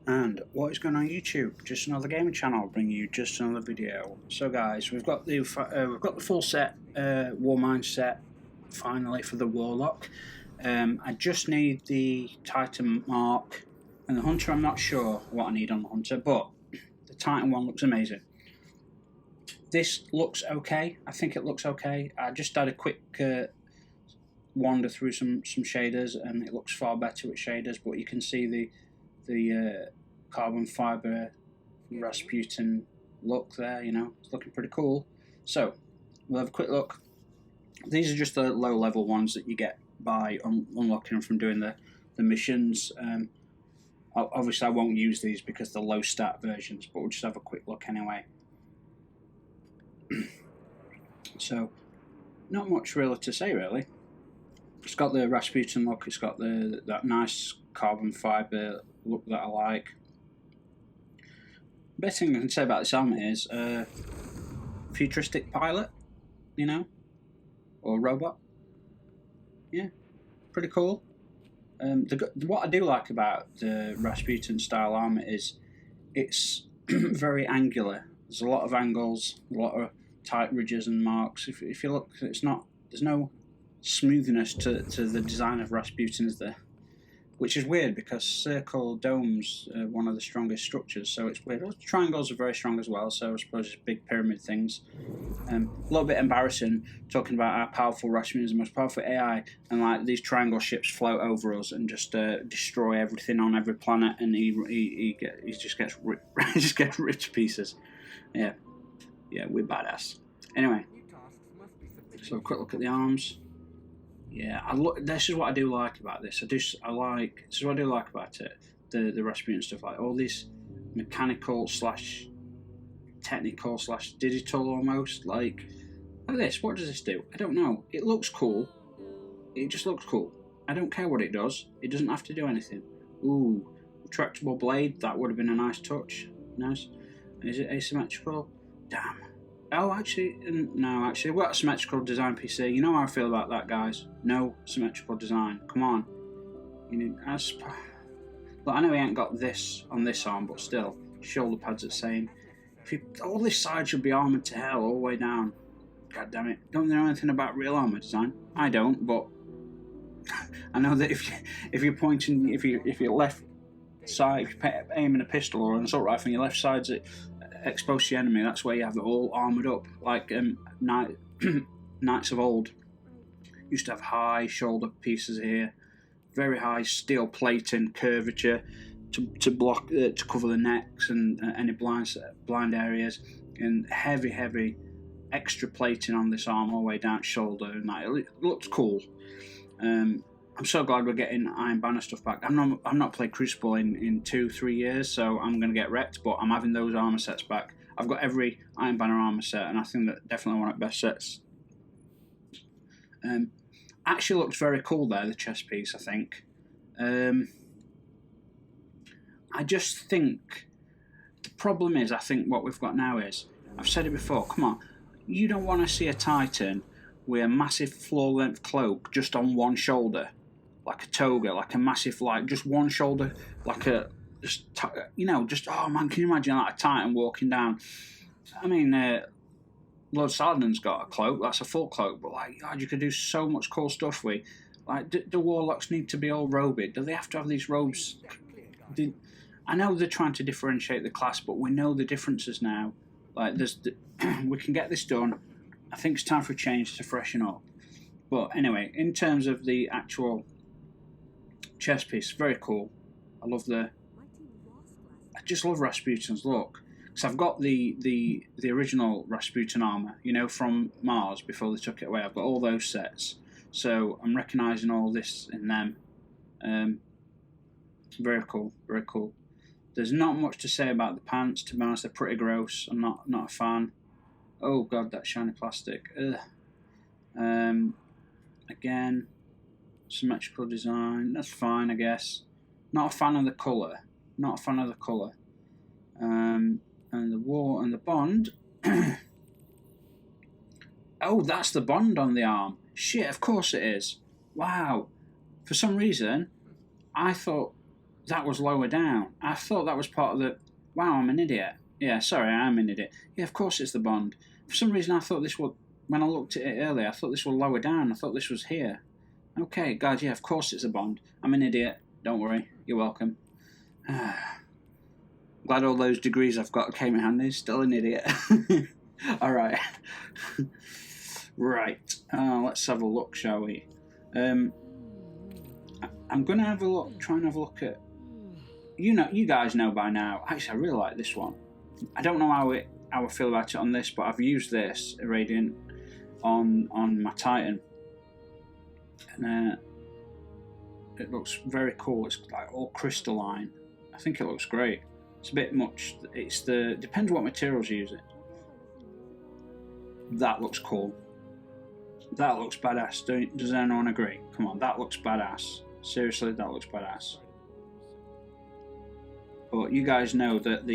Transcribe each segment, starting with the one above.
And what is going on YouTube? Just another gaming channel, bringing you just another video. So guys, we've got the full set, Warminds set, finally for the Warlock. I just need the Titan mark, and the Hunter I'm not sure what I need on the Hunter, but the Titan one looks amazing. This looks okay. I think it looks okay. I just had a quick wander through some shaders, and it looks far better with shaders. But you can see the carbon fiber Rasputin look there. You know, it's looking pretty cool. So we'll have a quick look. These are just the low level ones that you get by unlocking them from doing the missions. Obviously I won't use these because they're low stat versions, but we'll just have a quick look anyway. So not much really to say really. It's got the Rasputin look, it's got that nice carbon fibre look that I like. Best thing I can say about this helmet is futuristic pilot, you know, or robot. Yeah, pretty cool. What I do like about the Rasputin style armor is it's very angular. There's a lot of angles, a lot of tight ridges and marks. If you look, there's no smoothness to the design of Rasputin, is there? Which is weird because circle domes are one of the strongest structures, so it's weird. Triangles are very strong as well, so I suppose it's big pyramid things. A little bit embarrassing talking about how powerful Rasputin is, the most powerful AI, and like these triangle ships float over us and just destroy everything on every planet, and he just gets ripped, he just gets ripped to pieces. Yeah, we're badass. Anyway, so a quick look at the arms. Yeah, this is what I do like about this. This is what I do like about it. The Rasputin stuff, like all these mechanical / technical / digital almost. Like, look at this. What does this do? I don't know. It looks cool. It just looks cool. I don't care what it does. It doesn't have to do anything. Ooh, retractable blade. That would have been a nice touch. Nice. Is it asymmetrical? Damn. Oh, actually, no, actually, we've got a symmetrical design PC. You know how I feel about that, guys. No symmetrical design. Come on. You need, look, I know we ain't got this on this arm, but still, shoulder pads are the same. All this side should be armoured to hell all the way down. God damn it. Don't know anything about real armour design. I don't, but I know that if you're pointing, if your left side, if you're aiming a pistol or an assault rifle, and your left side's exposed to the enemy, that's where you have it all armoured up, like knights of old used to have high shoulder pieces here, very high steel plating, curvature to block to cover the necks and any blind areas, and heavy extra plating on this arm all the way down shoulder, and that it looks cool. I'm so glad we're getting Iron Banner stuff back. I've not played Crucible in 2-3 years, so I'm going to get wrecked, but I'm having those armour sets back. I've got every Iron Banner armour set, and I think that definitely one of the best sets. Actually looks very cool there, the chest piece, I think. I just think the problem is, I think what we've got now is, I've said it before, come on, you don't want to see a Titan with a massive floor-length cloak just on one shoulder. Like a toga, like a massive, like just one shoulder, like a, just, you know, just, oh man, can you imagine like a Titan walking down? I mean, Lord Saladin's got a cloak, that's a full cloak, but like, God, you could do so much cool stuff with. Like, do Warlocks need to be all robed? Do they have to have these robes? I know they're trying to differentiate the class, but we know the differences now. Like, we can get this done. I think it's time for a change to freshen up. But anyway, in terms of the actual chest piece, very cool. I just love Rasputin's look, because I've got the original Rasputin armor, you know, from Mars before they took it away. I've got all those sets, so I'm recognizing all this in them. Very cool, very cool. There's not much to say about the pants. To be honest, they're pretty gross. I'm not a fan. Oh god, that shiny plastic. Ugh. Again, symmetrical design. That's fine, I guess. Not a fan of the colour. Not a fan of the colour. And the war and the bond. Oh, that's the bond on the arm. Shit, of course it is. Wow. For some reason, I thought that was lower down. I thought that was part of the... Wow, I'm an idiot. Yeah, sorry, I'm an idiot. Yeah, of course it's the Bond. For some reason, I thought this was... When I looked at it earlier, I thought this was lower down. I thought this was here. Okay, God, yeah, of course it's a Bond. I'm an idiot. Don't worry. You're welcome. Glad all those degrees I've got came in handy. Still an idiot. Alright. Right. Let's have a look, shall we? I'm going to have a look, try and have a look at... You guys know by now. Actually, I really like this one. I don't know how I feel about it on this, but I've used this Irradiant on my Titan. And it looks very cool. It's like all crystalline. I think it looks great. It's a bit much. Depends what materials you use it. That looks cool. That looks badass. Does anyone agree? Come on, that looks badass. Seriously, that looks badass. But you guys know that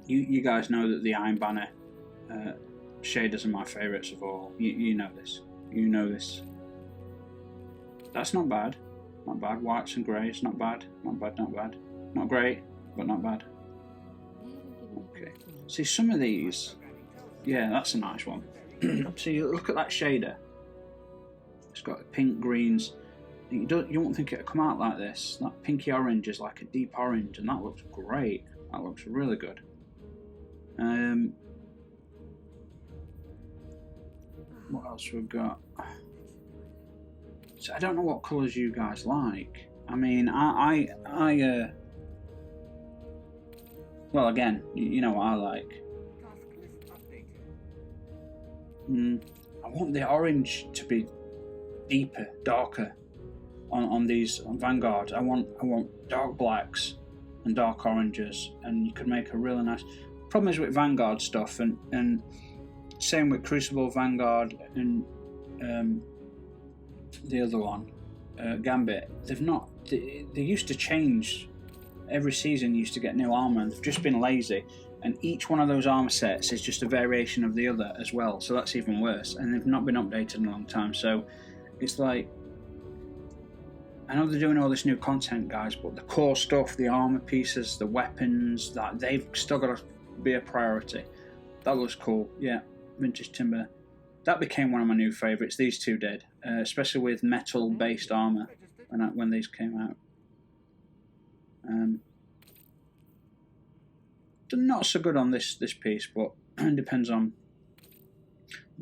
you guys know that the Iron Banner shaders are my favourites of all. You know this. You know this. That's not bad. Not bad. Whites and greys, not bad. Not bad, not bad. Not great, but not bad. Okay. See, some of these... Yeah, that's a nice one. See, look at that shader. It's got pink greens. You won't think it'd come out like this. That pinky orange is like a deep orange, and that looks great. That looks really good. What else we've got? So I don't know what colours you guys like. I mean, well, again, you know what I like. I want the orange to be deeper, darker on these Vanguard. I want dark blacks and dark oranges, and you could make a really nice... Problem is with Vanguard stuff, and same with Crucible Vanguard and the other one, Gambit. They used to change every season. Used to get new armor, and they've just been lazy. And each one of those armor sets is just a variation of the other as well. So that's even worse. And they've not been updated in a long time. So it's like, I know they're doing all this new content, guys, but the core stuff, the armor pieces, the weapons, that they've still got to be a priority. That looks cool. Yeah, Vintage Timber. That became one of my new favourites. These two did, especially with metal-based armor when these came out. Not so good on this piece, but it depends on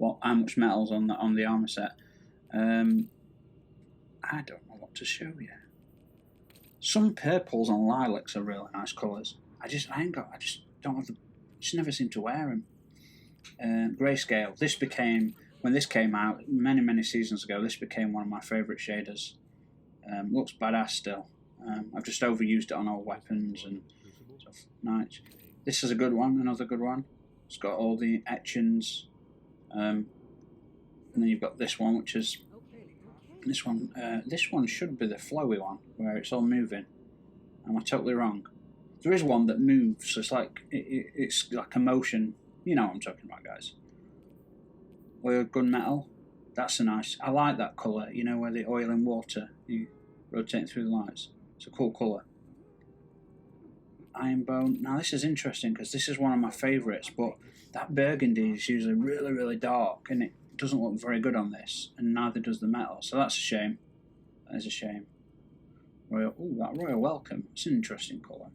how much metal's on the armor set. I don't know what to show you. Some purples and lilacs are really nice colours. I just don't have just never seem to wear them. Grayscale. This became, when this came out many seasons ago, this became one of my favourite shaders. Looks badass still. I've just overused it on all weapons and stuff. Nice. This is a good one, another good one. It's got all the etchings. And then you've got this one, which is this one. This one should be the flowy one, where it's all moving. Am I totally wrong? There is one that moves, so it's like it's like a motion. You know what I'm talking about, guys. Oil gunmetal. That's a nice. I like that colour. You know, where the oil and water you rotate through the lights. It's a cool colour. Ironbone. Now this is interesting because this is one of my favourites, but that burgundy is usually really dark, and it doesn't look very good on this, and neither does the metal. So that's a shame. That is a shame. That Royal Welcome. It's an interesting colour.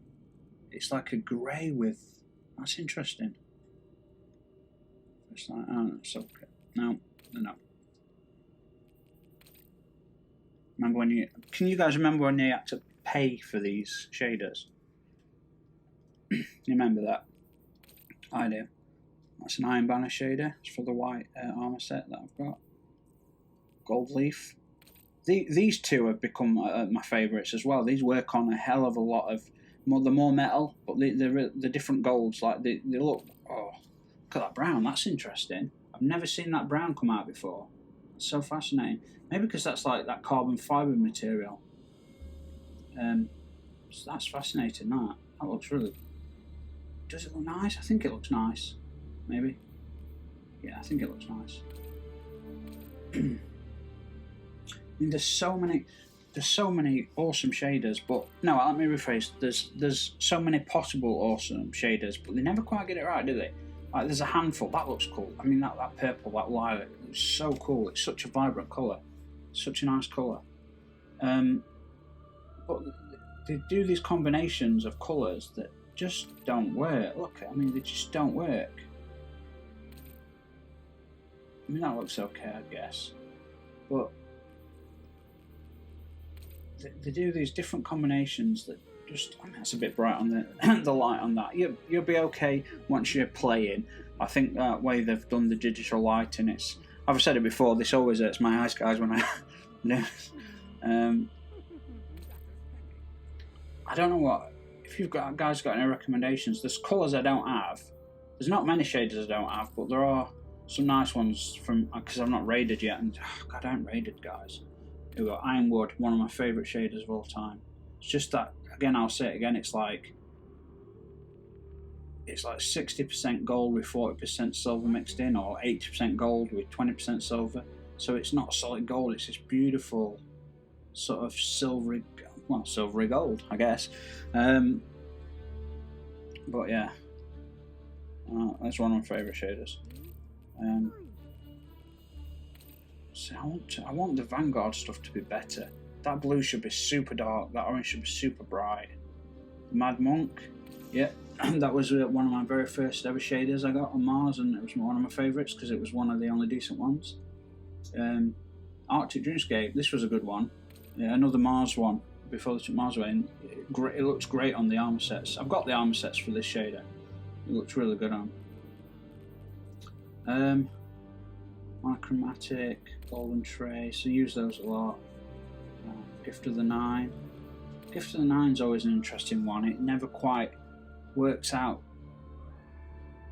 It's like a grey with... That's interesting. It's like... Oh, it's okay. No. Remember when you... Can you guys remember when you had to pay for these shaders? You remember that? I do. That's an Iron Banner shader. It's for the white armour set that I've got. Gold Leaf. These two have become my favourites as well. These work on a hell of a lot of... the more metal, but the different golds. Like they look... Oh, look at that brown. That's interesting. I've never seen that brown come out before. It's so fascinating. Maybe because that's like that carbon fibre material. So that's fascinating, that looks really... Does it look nice? I think it looks nice. Maybe. Yeah, I think it looks nice. I mean, there's so many... there's so many awesome shaders, but no, let me rephrase. There's so many possible awesome shaders, but they never quite get it right, do they? Like there's a handful that looks cool. I mean that purple, that lilac, it's so cool. It's such a vibrant colour, such a nice colour. But they do these combinations of colours that just don't work. Look, I mean they just don't work. I mean that looks okay, I guess, but they do these different combinations that just, I mean, that's a bit bright on the the light on that. You'll be okay once you're playing. I think that way they've done the digital lighting. It's, I've said it before, this always hurts my eyes, guys, when I I don't know what, if you've got guys got any recommendations. There's colours I don't have. There's not many shaders I don't have, but there are some nice ones from, because I've not raided yet, and God, I haven't raided, guys. We've got Ironwood, one of my favourite shaders of all time. It's just that, again, I'll say it again, it's like 60% gold with 40% silver mixed in, or 80% gold with 20% silver. So it's not solid gold, it's this beautiful sort of silvery gold, I guess. But yeah, that's one of my favourite shaders. So I want the Vanguard stuff to be better. That blue should be super dark, that orange should be super bright. Mad Monk, yeah, that was one of my very first ever shaders I got on Mars, and it was one of my favourites because it was one of the only decent ones. Arctic Dreamscape, this was a good one. Yeah, another Mars one before they took Mars away, and it looks great on the armour sets. I've got the armour sets for this shader. It looks really good on. Monochromatic, Golden Trace, I use those a lot. Gift of the Nine. Gift of the Nine's always an interesting one. It never quite works out.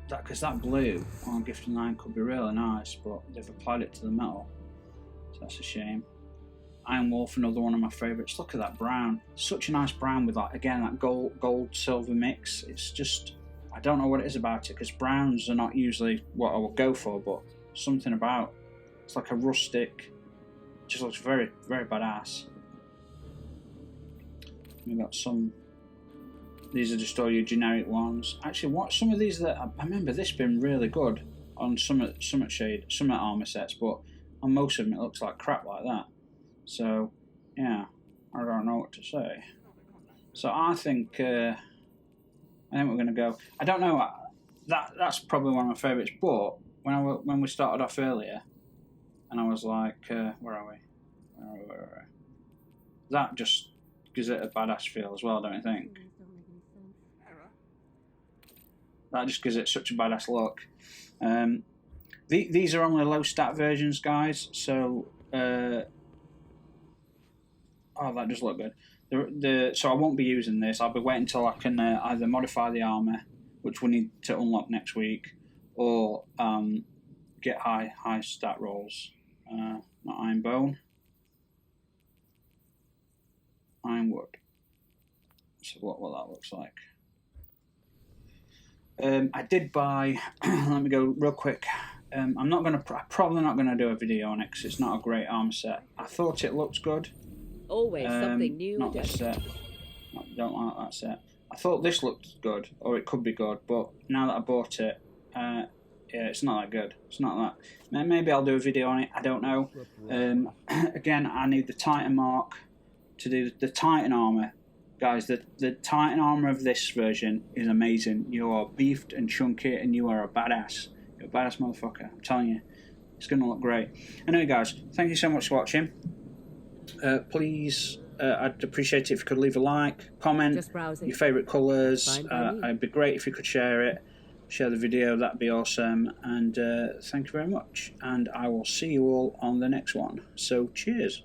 Because that blue on Gift of the Nine could be really nice, but they've applied it to the metal. So that's a shame. Iron Wolf, another one of my favourites. Look at that brown. Such a nice brown with, like, again, that gold silver mix. It's just, I don't know what it is about it, because browns are not usually what I would go for, but something about, it's like a rustic, just looks very, very badass. We've got some, these are just all your generic ones. Actually, what some of these that I remember this being really good on some armor sets, but on most of them it looks like crap like that. So yeah, I don't know what to say. So I think we're going to go. I don't know. That's probably one of my favourites. But when we started off earlier, and I was like, where are we? That just gives it a badass feel as well, don't you think? That just gives it such a badass look. These are only low stat versions, guys. So oh, that does look good. So I won't be using this. I'll be waiting until I can either modify the armour, which we need to unlock next week, or get high stat rolls. Not Iron Bone. Ironwood. So what that looks like. I did buy. Let me go real quick. I'm probably not gonna do a video on it because it's not a great armor set. I thought it looked good. Always something new. Not this set. I don't like that set. I thought this looked good, or it could be good, but now that I bought it, yeah, it's not that good. It's not that. Maybe I'll do a video on it. I don't know. Again, I need the Titan mark to do the Titan armor. Guys, the Titan armor of this version is amazing. You are beefed and chunky, and you are a badass. You're a badass motherfucker. I'm telling you, it's going to look great. Anyway, guys, thank you so much for watching. Please, I'd appreciate it if you could leave a like, comment your favourite colours. It'd be great if you could share it. Share the video, that'd be awesome. And thank you very much. And I will see you all on the next one. So, cheers.